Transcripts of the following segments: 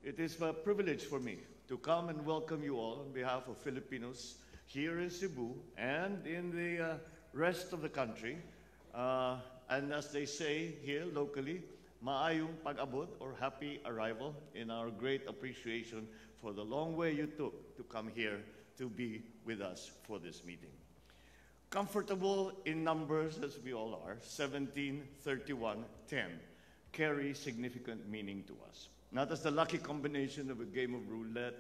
It is a privilege for me to come and welcome you all on behalf of Filipinos here in Cebu and in the rest of the country. And as they say here locally, maayong pag-abot or happy arrival in our great appreciation for the long way you took to come here to be with us for this meeting. Comfortable in numbers as we all are, 17, 31, 10 carry significant meaning to us. Not as the lucky combination of a game of roulette,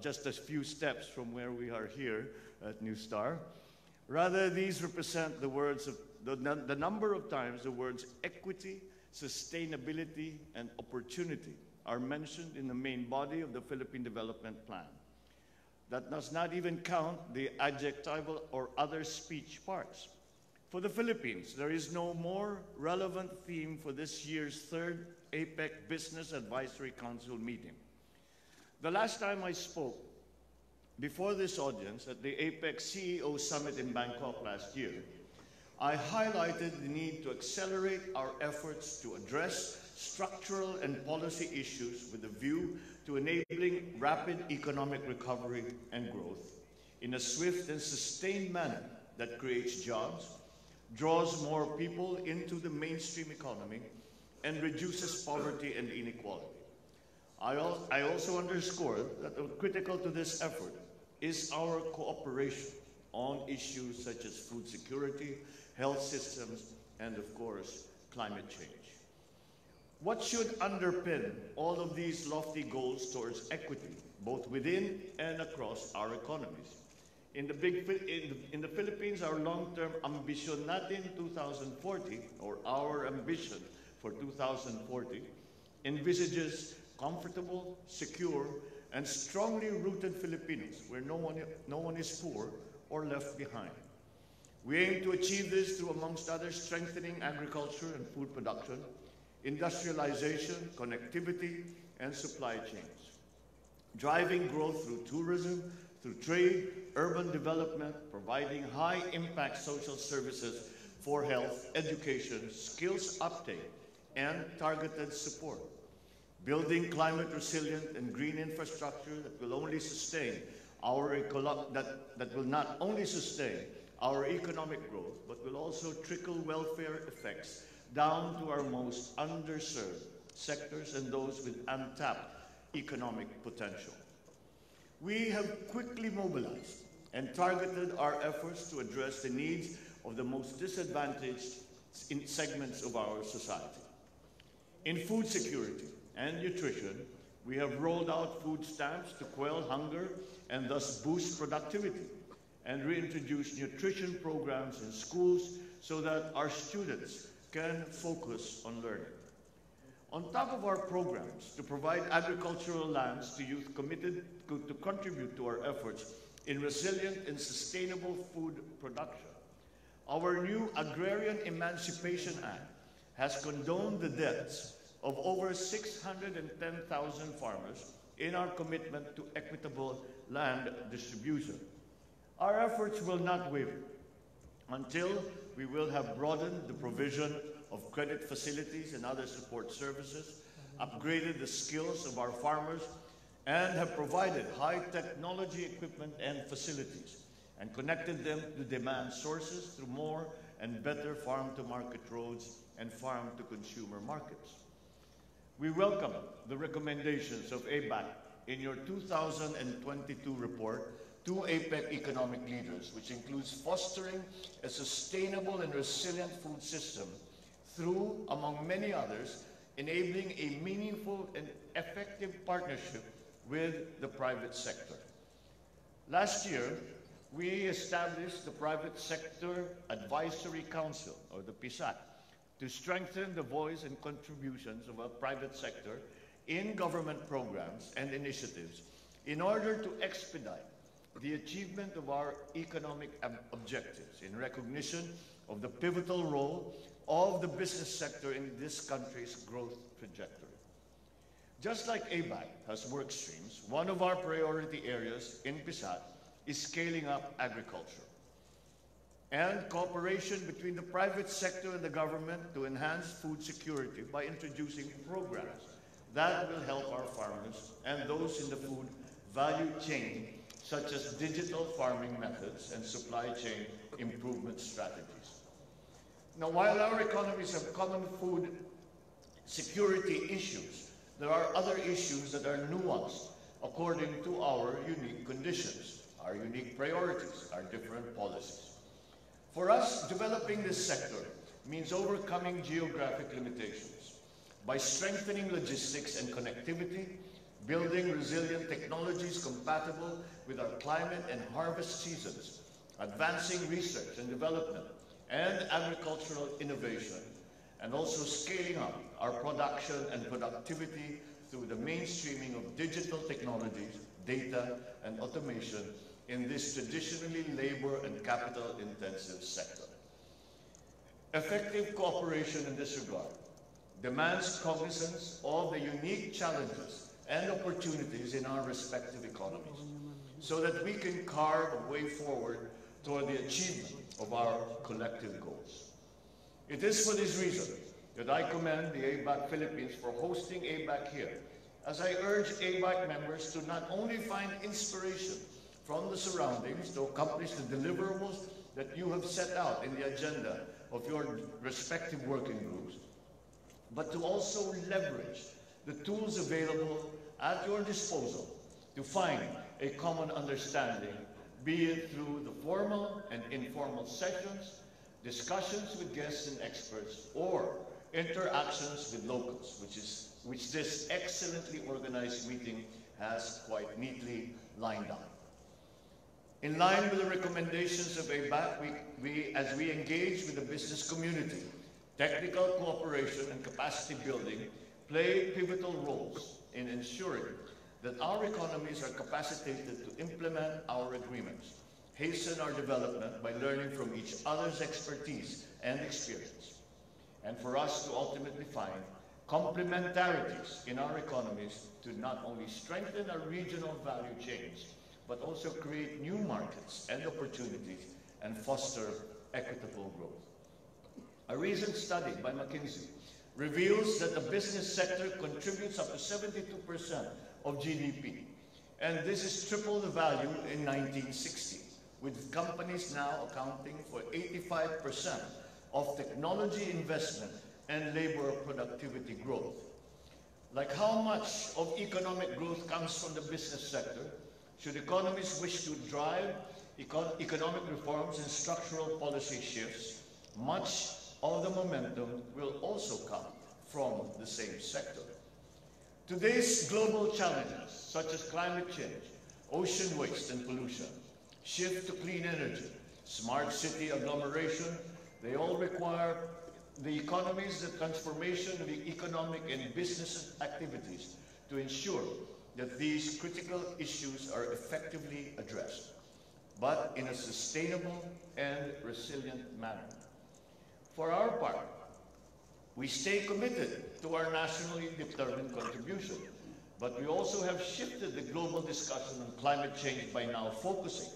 just a few steps from where we are here at New Star. Rather, these represent the words of the number of times the words equity, sustainability, and opportunity are mentioned in the main body of the Philippine Development Plan. That does not even count the adjectival or other speech parts. For the Philippines, there is no more relevant theme for this year's third APEC Business Advisory Council meeting. The last time I spoke before this audience at the APEC CEO Summit in Bangkok last year, I highlighted the need to accelerate our efforts to address structural and policy issues with a view to enabling rapid economic recovery and growth in a swift and sustained manner that creates jobs, draws more people into the mainstream economy, and reduces poverty and inequality. I also underscored that critical to this effort is our cooperation on issues such as food security, health systems, and of course, climate change. What should underpin all of these lofty goals towards equity, both within and across our economies? In the Philippines, our long-term ambition natin 2040, or our ambition for 2040, envisages comfortable, secure, and strongly rooted Filipinos where no one is poor or left behind. We aim to achieve this through, amongst others, strengthening agriculture and food production, industrialization, connectivity, and supply chains, driving growth through tourism, through trade, urban development, providing high-impact social services for health, education, skills uptake, and targeted support, building climate-resilient and green infrastructure that will only sustain that will not only sustain our economic growth, but will also trickle welfare effects down to our most underserved sectors and those with untapped economic potential. We have quickly mobilized and targeted our efforts to address the needs of the most disadvantaged segments of our society. In food security and nutrition, we have rolled out food stamps to quell hunger and thus boost productivity, and reintroduce nutrition programs in schools so that our students can focus on learning. On top of our programs to provide agricultural lands to youth committed to contribute to our efforts in resilient and sustainable food production, our new Agrarian Emancipation Act has condoned the debts of over 610,000 farmers in our commitment to equitable land distribution. Our efforts will not waver until we will have broadened the provision of credit facilities and other support services, upgraded the skills of our farmers, and have provided high technology equipment and facilities, and connected them to demand sources through more and better farm-to-market roads and farm-to-consumer markets. We welcome the recommendations of ABAC in your 2022 report to APEC economic leaders, which includes fostering a sustainable and resilient food system through, among many others, enabling a meaningful and effective partnership with the private sector. Last year, we established the Private Sector Advisory Council, or the PSAC, to strengthen the voice and contributions of our private sector in government programs and initiatives in order to expedite the achievement of our economic objectives in recognition of the pivotal role of the business sector in this country's growth trajectory. Just like ABAC has work streams, one of our priority areas in PSAT is scaling up agriculture and cooperation between the private sector and the government to enhance food security by introducing programs that will help our farmers and those in the food value chain, such as digital farming methods and supply chain improvement strategies. Now, while our economies have common food security issues, there are other issues that are nuanced according to our unique conditions, our unique priorities, our different policies. For us, developing this sector means overcoming geographic limitations by strengthening logistics and connectivity, building resilient technologies compatible with our climate and harvest seasons, advancing research and development and agricultural innovation, and also scaling up our production and productivity through the mainstreaming of digital technologies, data, and automation in this traditionally labor and capital-intensive sector. Effective cooperation in this regard demands cognizance of the unique challenges and opportunities in our respective economies, so that we can carve a way forward toward the achievement of our collective goals. It is for this reason that I commend the ABAC Philippines for hosting ABAC here, as I urge ABAC members to not only find inspiration from the surroundings to accomplish the deliverables that you have set out in the agenda of your respective working groups, but to also leverage the tools available at your disposal to find a common understanding, be it through the formal and informal sessions, discussions with guests and experts, or interactions with locals, which this excellently organized meeting has quite neatly lined up. In line with the recommendations of ABAC, as we engage with the business community, technical cooperation and capacity building play pivotal roles in ensuring that our economies are capacitated to implement our agreements, hasten our development by learning from each other's expertise and experience, and for us to ultimately find complementarities in our economies to not only strengthen our regional value chains, but also create new markets and opportunities and foster equitable growth. A recent study by McKinsey reveals that the business sector contributes up to 72% of GDP, and this is triple the value in 1960, with companies now accounting for 85% of technology investment and labor productivity growth. Like how much of economic growth comes from the business sector, should economies wish to drive economic reforms and structural policy shifts, much of the momentum will also come from the same sector. Today's global challenges, such as climate change, ocean waste and pollution, shift to clean energy, smart city agglomeration, they all require the economies, the transformation of the economic and business activities to ensure that these critical issues are effectively addressed, but in a sustainable and resilient manner. For our part, we stay committed to our nationally determined contribution, but we also have shifted the global discussion on climate change by now focusing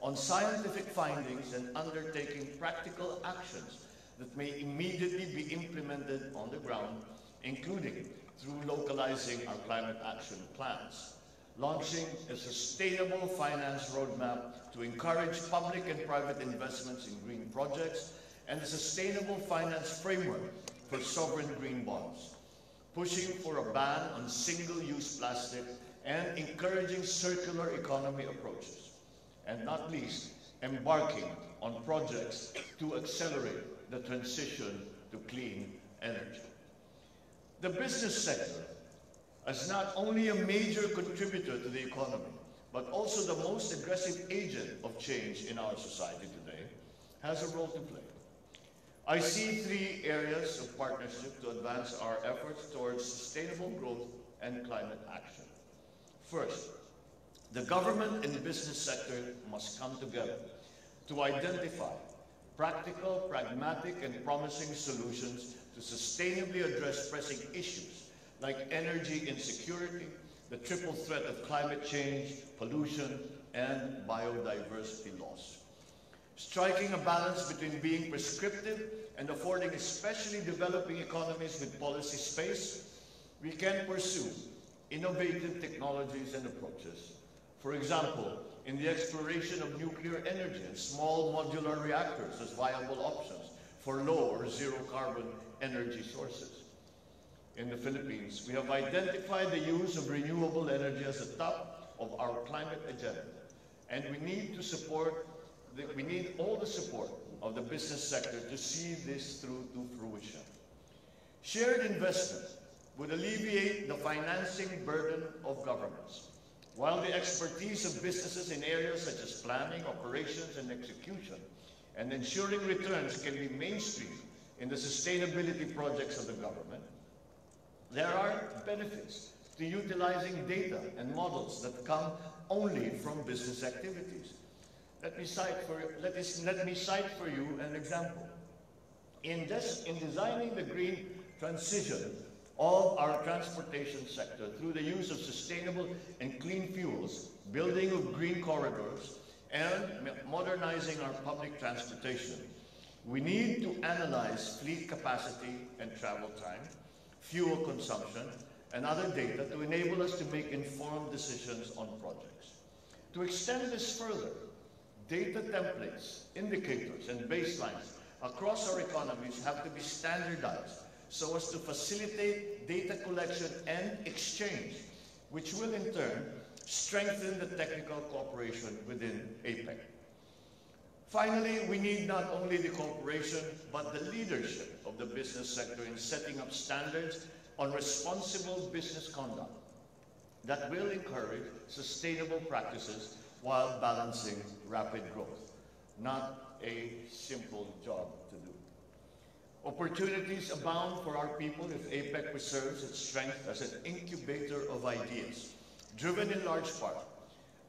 on scientific findings and undertaking practical actions that may immediately be implemented on the ground, including through localizing our climate action plans, launching a sustainable finance roadmap to encourage public and private investments in green projects, and a sustainable finance framework for sovereign green bonds, pushing for a ban on single-use plastic and encouraging circular economy approaches, and not least, embarking on projects to accelerate the transition to clean energy. The business sector, as not only a major contributor to the economy, but also the most aggressive agent of change in our society today, has a role to play. I see three areas of partnership to advance our efforts towards sustainable growth and climate action. First, the government and business sector must come together to identify practical, pragmatic, and promising solutions to sustainably address pressing issues like energy insecurity, the triple threat of climate change, pollution, and biodiversity loss. Striking a balance between being prescriptive and affording especially developing economies with policy space, we can pursue innovative technologies and approaches. For example, in the exploration of nuclear energy and small modular reactors as viable options for low or zero carbon energy sources. In the Philippines, we have identified the use of renewable energy as the top of our climate agenda, and we need all the support of the business sector to see this through to fruition. Shared investment would alleviate the financing burden of governments, while the expertise of businesses in areas such as planning, operations, and execution, and ensuring returns can be mainstreamed in the sustainability projects of the government. There are benefits to utilizing data and models that come only from business activities. Let me cite for you an example. In designing the green transition of our transportation sector through the use of sustainable and clean fuels, building of green corridors, and modernizing our public transportation, we need to analyze fleet capacity and travel time, fuel consumption, and other data to enable us to make informed decisions on projects. To extend this further, data templates, indicators, and baselines across our economies have to be standardized so as to facilitate data collection and exchange, which will in turn strengthen the technical cooperation within APEC. Finally, we need not only the cooperation, but the leadership of the business sector in setting up standards on responsible business conduct that will encourage sustainable practices while balancing rapid growth. Not a simple job to do. Opportunities abound for our people if APEC preserves its strength as an incubator of ideas, driven in large part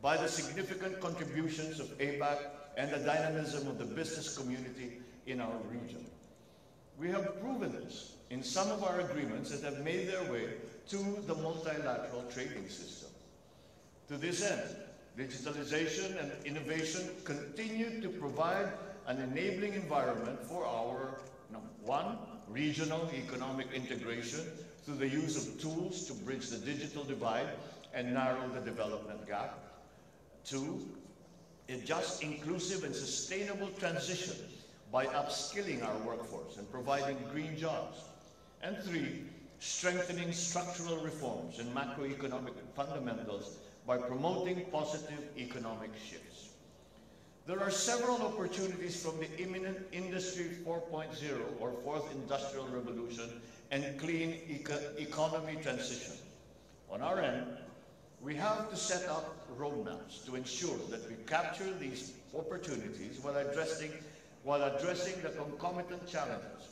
by the significant contributions of APEC and the dynamism of the business community in our region. We have proven this in some of our agreements that have made their way to the multilateral trading system. To this end, digitalization and innovation continue to provide an enabling environment for our, one, regional economic integration through the use of tools to bridge the digital divide and narrow the development gap. Two, a just, inclusive, and sustainable transition by upskilling our workforce and providing green jobs. And three, strengthening structural reforms and macroeconomic fundamentals by promoting positive economic shifts. There are several opportunities from the imminent Industry 4.0 or Fourth Industrial Revolution and clean economy transition. On our end, we have to set up roadmaps to ensure that we capture these opportunities while addressing the concomitant challenges.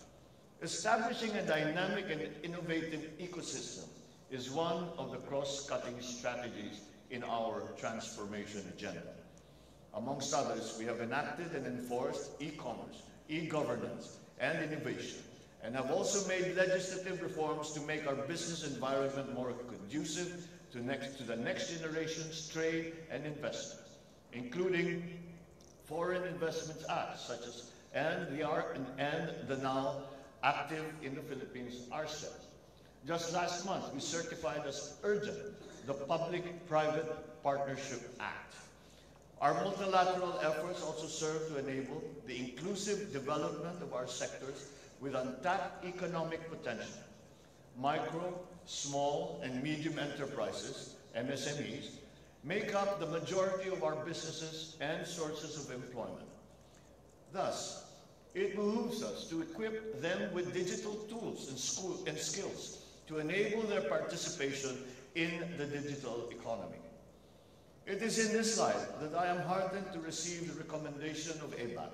Establishing a dynamic and innovative ecosystem is one of the cross-cutting strategies in our transformation agenda. Amongst others, we have enacted and enforced e-commerce, e-governance, and innovation, and have also made legislative reforms to make our business environment more conducive to the next generation's trade and investment, including Foreign Investments Act, such as and the now active in the Philippines RCEP. Just last month, we certified as urgent the Public-Private Partnership Act. Our multilateral efforts also serve to enable the inclusive development of our sectors with untapped economic potential. Micro, small, and medium enterprises, MSMEs, make up the majority of our businesses and sources of employment. Thus, it behooves us to equip them with digital tools and skills to enable their participation in the digital economy. It is in this light that I am heartened to receive the recommendation of ABAC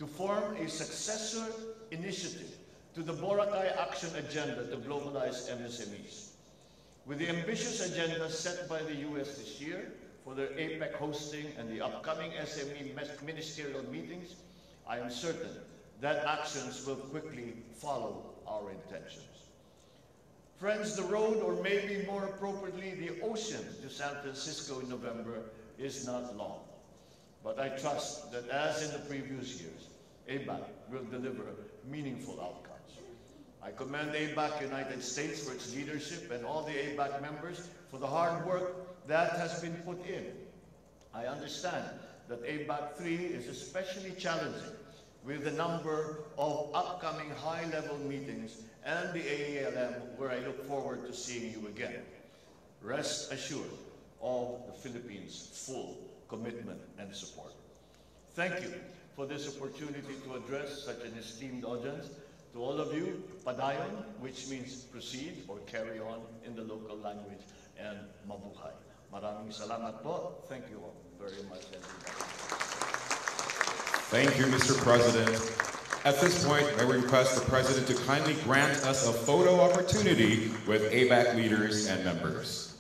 to form a successor initiative to the Boracay Action Agenda to globalize MSMEs. With the ambitious agenda set by the US this year for their APEC hosting and the upcoming SME ministerial meetings, I am certain that actions will quickly follow our intentions. Friends, the road, or maybe more appropriately, the ocean to San Francisco in November is not long. But I trust that as in the previous years, ABAC will deliver meaningful outcomes. I commend ABAC United States for its leadership and all the ABAC members for the hard work that has been put in. I understand that ABAC 3 is especially challenging with the number of upcoming high-level meetings and the AALM, where I look forward to seeing you again. Rest assured of the Philippines' full commitment and support. Thank you for this opportunity to address such an esteemed audience. To all of you, padayon, which means proceed or carry on in the local language, and mabuhay. Maraming salamat po. Thank you all very much, everybody. Thank you, Mr. President. At this point, I request the President to kindly grant us a photo opportunity with ABAC leaders and members.